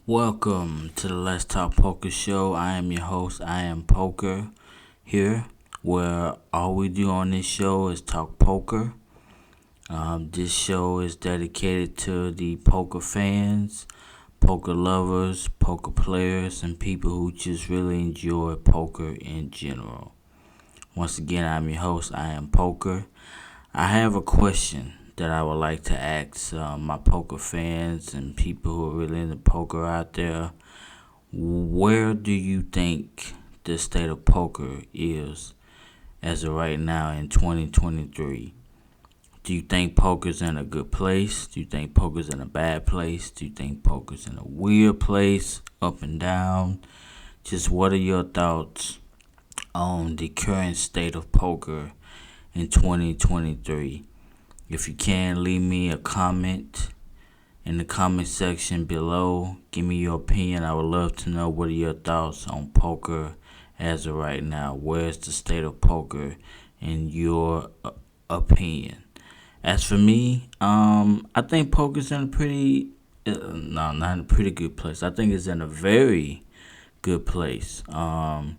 Welcome to the Let's Talk Poker Show. I am your host. I am Poker here, where all we do on this show is talk poker. This show is dedicated to the poker fans, poker lovers, poker players, and people who just really enjoy poker in general. Once again, I'm your host. I am Poker. I have a question that I would like to ask my poker fans and people who are really into poker out there. Where do you think the state of poker is as of right now in 2023? Do you think poker's in a good place? Do you think poker's in a bad place? Do you think poker's in a weird place, up and down? Just what are your thoughts on the current state of poker in 2023? If you can, leave me a comment in the comment section below. Give me your opinion. I would love to know what are your thoughts on poker as of right now. Where's the state of poker in your opinion? As for me, I think poker's in a no, not in a pretty good place. I think it's in a very good place. Probably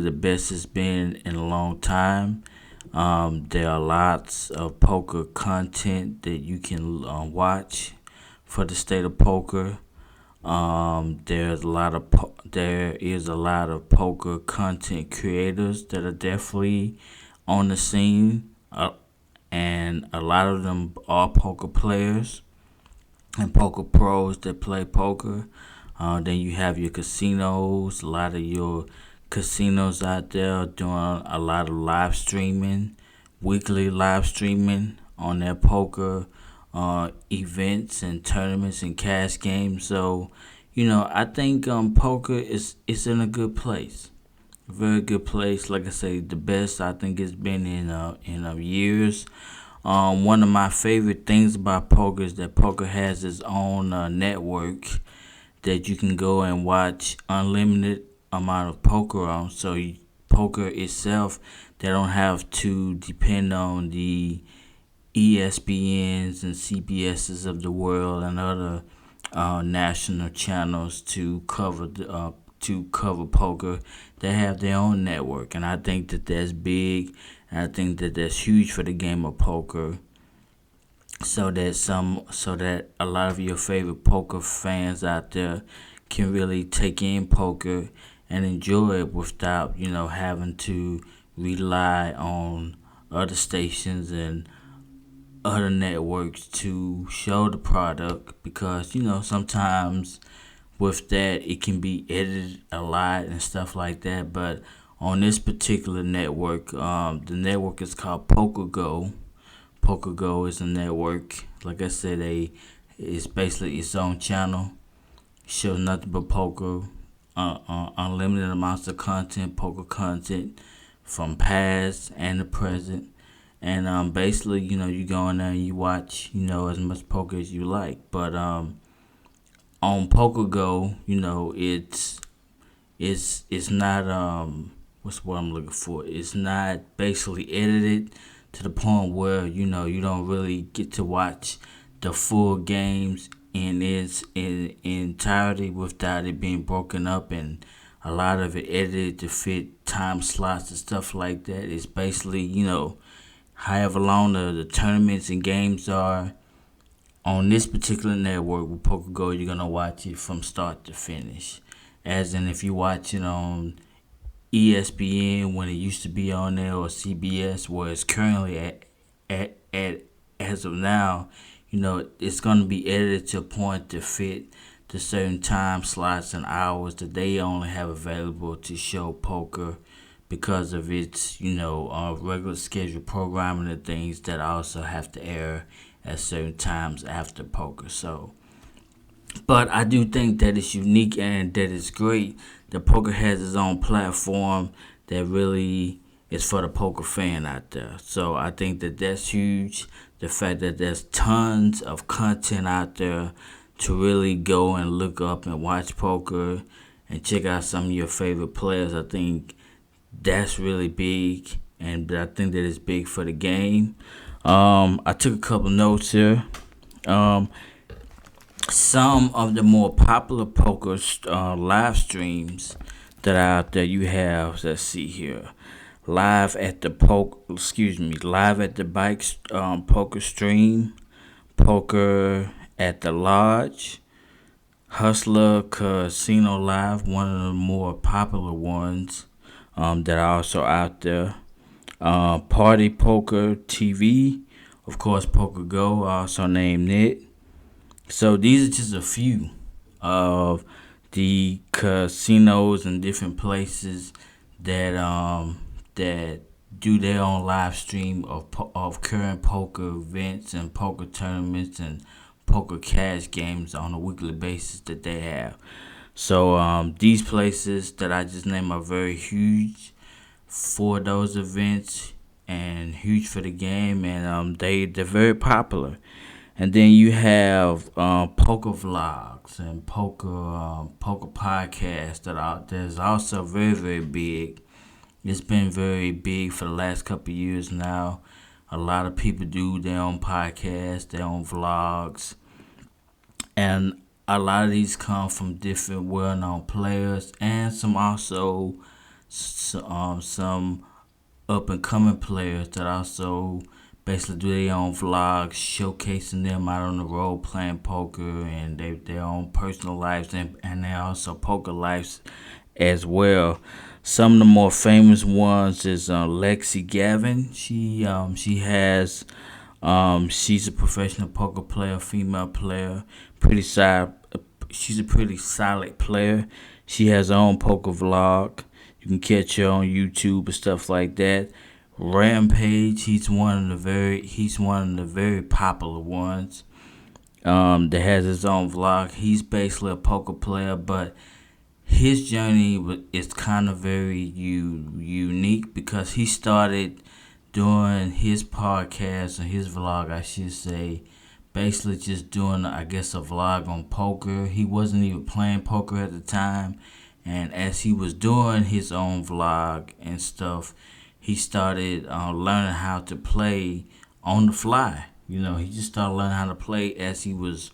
the best it's been in a long time. There are lots of poker content that you can watch for the state of poker. There is a lot of poker content creators that are definitely on the scene, and a lot of them are poker players and poker pros that play poker. Then you have your casinos. A lot of your casinos out there doing a lot of live streaming, weekly live streaming on their poker events and tournaments and cash games. So, I think poker is in a good place, a very good place. Like I say, the best I think it's been in years. One of my favorite things about poker is that poker has its own network that you can go and watch unlimited amount of poker on. So poker itself, they don't have to depend on the ESPNs and CBSs of the world and other national channels to cover poker. They have their own network, and I think that that's big. And I think that that's huge for the game of poker. So that a lot of your favorite poker fans out there can really take in poker and enjoy it without having to rely on other stations and other networks to show the product, because sometimes with that it can be edited a lot and stuff like that. But on this particular network, the network is called PokerGo. PokerGo is a network. Like I said, it's basically its own channel. Shows nothing but poker, unlimited amounts of content, poker content from past and the present. And basically, you go in there and you watch, as much poker as you like. But on PokerGo, it's not what's what I'm looking for. It's not basically edited to the point where you don't really get to watch the full games in its entirety without it being broken up and a lot of it edited to fit time slots and stuff like that. It's basically however long the tournaments and games are on this particular network with PokerGo, you're gonna watch it from start to finish. As in, if you watch it on ESPN when it used to be on there, or CBS where it's currently at as of now, it's gonna be edited to a point to fit the certain time slots and hours that they only have available to show poker, because of its regular schedule programming and things that also have to air at certain times after poker. So, but I do think that it's unique and that it's great that poker has its own platform that really is for the poker fan out there. So I think that that's huge. The fact that there's tons of content out there to really go and look up and watch poker and check out some of your favorite players. I think that's really big, and I think that it's big for the game. I took a couple notes here. Some of the more popular poker live streams that are out there, you have, let's see here, live at the bike poker stream, poker at the lodge, Hustler Casino Live, one of the more popular ones that are also out there. Party Poker TV, of course, Poker Go, also named it. So these are just a few of the casinos and different places that do their own live stream of current poker events and poker tournaments and poker cash games on a weekly basis that they have. So these places that I just named are very huge for those events and huge for the game, and they're very popular. And then you have poker vlogs and poker podcasts that are there's also very big. It's been very big for the last couple of years now. A lot of people do their own podcasts, their own vlogs, and a lot of these come from different well-known players and some also some up-and-coming players that also basically do their own vlogs showcasing them out on the road playing poker and their own personal lives and their also poker lives as well. Some of the more famous ones is Lexi Gavin. She's a professional poker player, female player, pretty side. She's a pretty solid player. She has her own poker vlog. You can catch her on YouTube and stuff like that. Rampage, he's one of the very popular ones. That has his own vlog. He's basically a poker player, but his journey is kind of very unique because he started doing his podcast or his vlog, I should say, basically just doing, I guess, a vlog on poker. He wasn't even playing poker at the time, and as he was doing his own vlog and stuff, he started learning how to play on the fly. He just started learning how to play as he was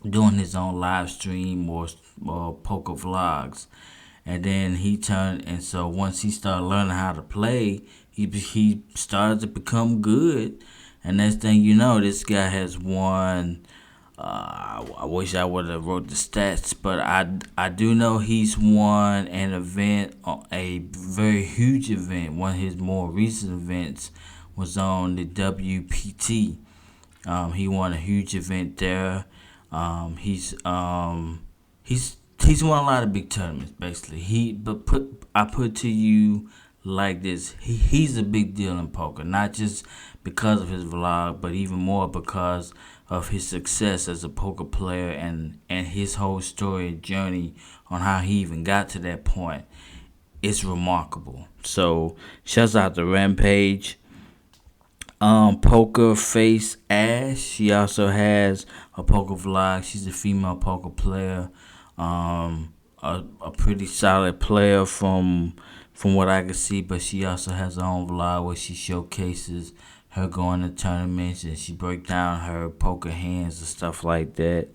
doing his own live stream or poker vlogs. And then and so once he started learning how to play, he started to become good. And next thing you know, this guy has won. I wish I would have wrote the stats, but I do know he's won an event, a very huge event. One of his more recent events was on the WPT. He won a huge event there. He's won a lot of big tournaments. Basically, I put to you like this: he's a big deal in poker, not just because of his vlog, but even more because of his success as a poker player and his whole story and journey on how he even got to that point. It's remarkable. So shouts out to Rampage. Poker Face Ash. She also has a poker vlog. She's a female poker player. A pretty solid player from what I can see, but she also has her own vlog where she showcases her going to tournaments and she break down her poker hands and stuff like that.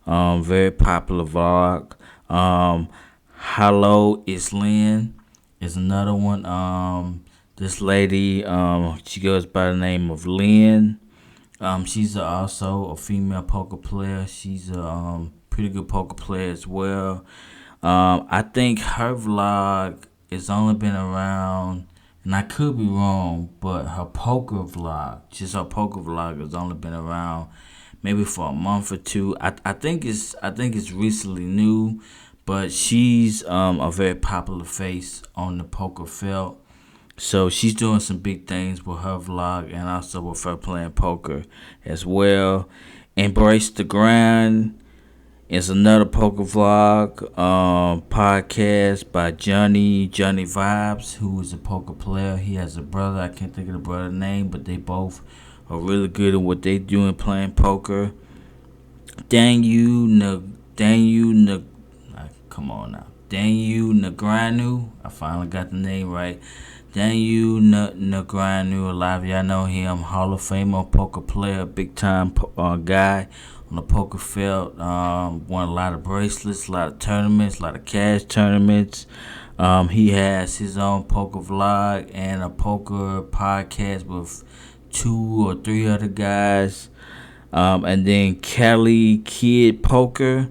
Very popular vlog. Hello, it's Lynn is another one. This lady, she goes by the name of Lynn. She's also a female poker player. She's a pretty good poker player as well. I think her vlog has only been around, and I could be wrong, but her poker vlog has only been around maybe for a month or two. I think it's recently new, but she's a very popular face on the poker field. So she's doing some big things with her vlog and also with her playing poker as well. Embrace the Grind is another poker vlog podcast by Johnny Vibes, who is a poker player. He has a brother. I can't think of the brother's name, but they both are really good at what they do in playing poker. Come on now. Daniel Negreanu. I finally got the name right. Daniel Negreanu, a lot of y'all know him, Hall of Famer, poker player, big time guy on the poker field. Won a lot of bracelets, a lot of tournaments, a lot of cash tournaments. He has his own poker vlog and a poker podcast with 2 or 3 other guys. And then Cali Kid Poker.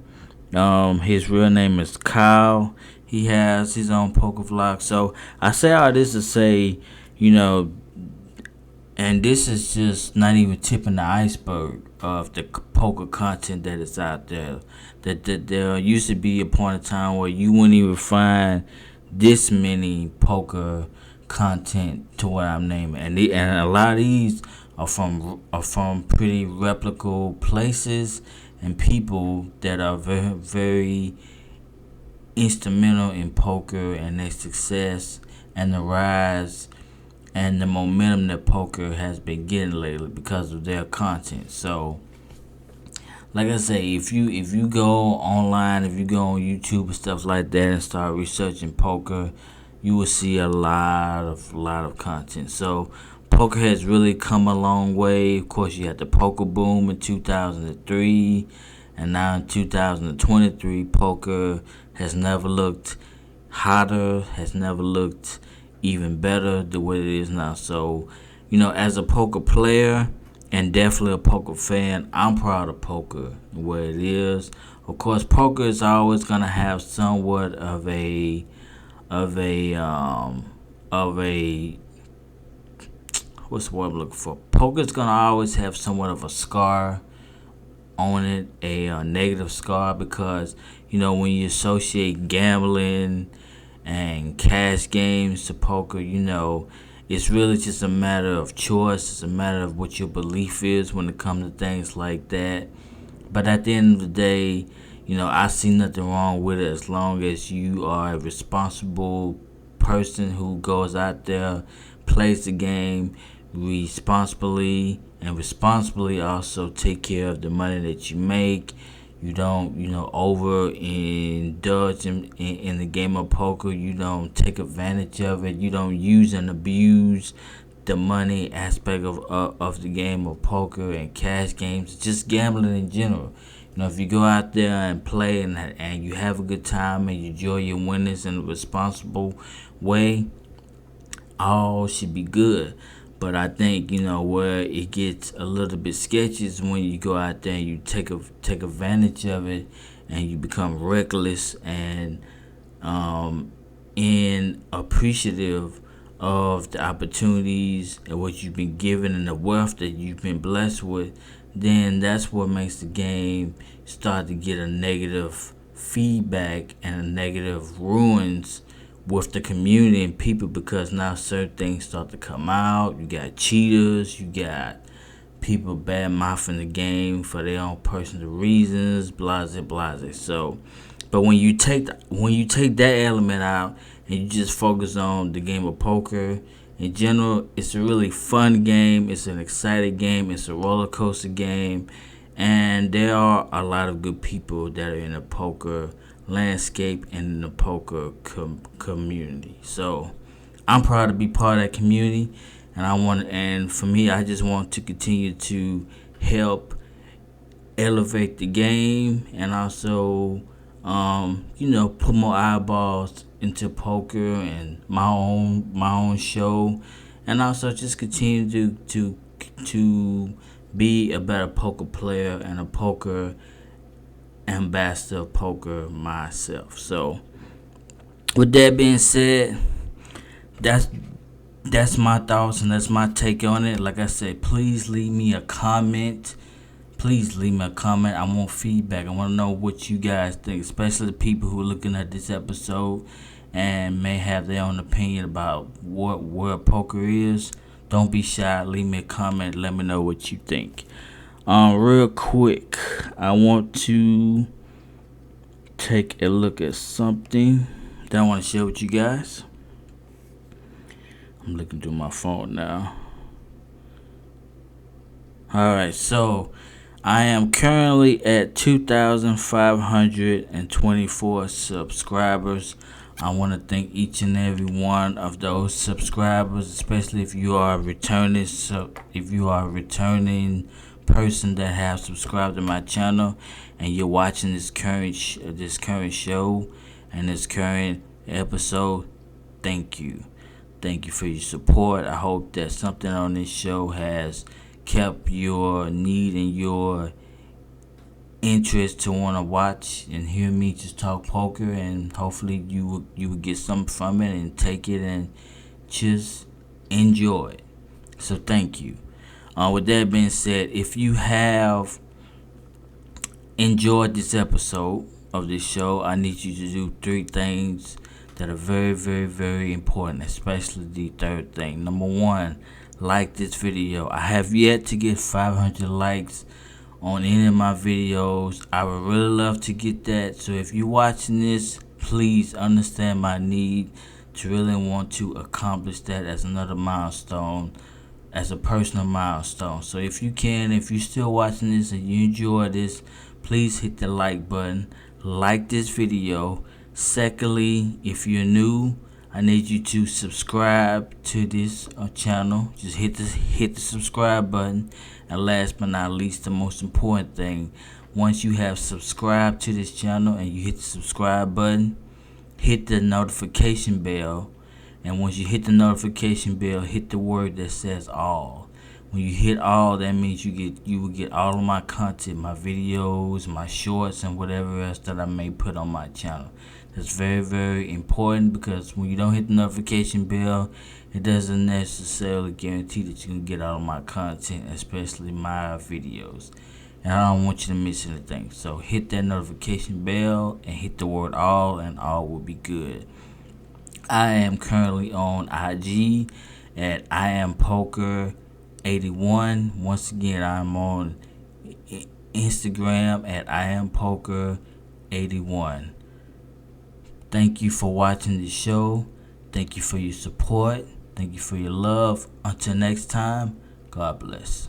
His real name is Kyle. He has his own poker vlog. So I say all this to say, you know, and this is just not even tipping the iceberg of the poker content that is out there. That there used to be a point in time where you wouldn't even find this many poker content to what I'm naming, and a lot of these are from pretty replicable places and people that are very very instrumental in poker and their success and the rise and the momentum that poker has been getting lately because of their content. So, like I say, if you go online, if you go on YouTube and stuff like that and start researching poker, you will see a lot of content. So, poker has really come a long way. Of course, you had the poker boom in 2003, and now in 2023, poker has never looked hotter, has never looked even better the way it is now. So, as a poker player and definitely a poker fan, I'm proud of poker where it is. Of course, poker is always gonna have somewhat of a what's the word I'm looking for? Poker's gonna always have somewhat of a scar on it, a negative scar, because when you associate gambling and cash games to poker, it's really just a matter of choice. It's a matter of what your belief is when it comes to things like that. But at the end of the day, I see nothing wrong with it as long as you are a responsible person who goes out there, plays the game responsibly, and responsibly also take care of the money that you make. You don't, over indulge in the game of poker. You don't take advantage of it. You don't use and abuse the money aspect of the game of poker and cash games, just gambling in general. If you go out there and play and you have a good time and you enjoy your winnings in a responsible way, all should be good. But I think where it gets a little bit sketchy is when you go out there and you take advantage of it and you become reckless and inappreciative of the opportunities and what you've been given and the wealth that you've been blessed with. Then that's what makes the game start to get a negative feedback and a negative ruins with the community and people, because now certain things start to come out. You got cheaters, you got people bad mouthing the game for their own personal reasons, blase blase. So, but when you take that element out and you just focus on the game of poker in general, it's a really fun game. It's an exciting game. It's a roller coaster game, and there are a lot of good people that are in the poker landscape and in the poker community. So I'm proud to be part of that community, and for me, I just want to continue to help elevate the game and also put more eyeballs into poker and my own show, and also just continue to be a better poker player and a poker ambassador of poker myself. So with that being said, that's my thoughts and that's my take on it. Like I said, please leave me a comment. I want feedback. I want to know what you guys think, especially the people who are looking at this episode and may have their own opinion about where poker is. Don't be shy. Leave me a comment. Let me know what you think. Real quick, I want to take a look at something that I want to share with you guys. I'm looking through my phone now. Alright, so I am currently at 2,524 subscribers. I want to thank each and every one of those subscribers, especially if you are returning person that have subscribed to my channel and you're watching this current show and this current episode, thank you. Thank you for your support. I hope that something on this show has kept your need and your interest to want to watch and hear me just talk poker, and hopefully you will get something from it and take it and just enjoy it. So thank you. With that being said, if you have enjoyed this episode of this show, I need you to do 3 things that are very, very, very important, especially the third thing. Number 1, like this video. I have yet to get 500 likes on any of my videos. I would really love to get that. So if you're watching this, please understand my need to really want to accomplish that as another milestone, as a personal milestone. So if you can, if you're still watching this and you enjoy this, please hit the like button, like this video. Secondly, if you're new, I need you to subscribe to this channel. Just hit the subscribe button. And last but not least, the most important thing, once you have subscribed to this channel and you hit the subscribe button, hit the notification bell. And once you hit the notification bell, hit the word that says all. When you hit all, that means you will get all of my content, my videos, my shorts, and whatever else that I may put on my channel. That's very, very important, because when you don't hit the notification bell, it doesn't necessarily guarantee that you can get all of my content, especially my videos. And I don't want you to miss anything. So hit that notification bell and hit the word all, and all will be good. I am currently on IG at IamPoker81. Once again, I'm on Instagram at IamPoker81. Thank you for watching the show. Thank you for your support. Thank you for your love. Until next time, God bless.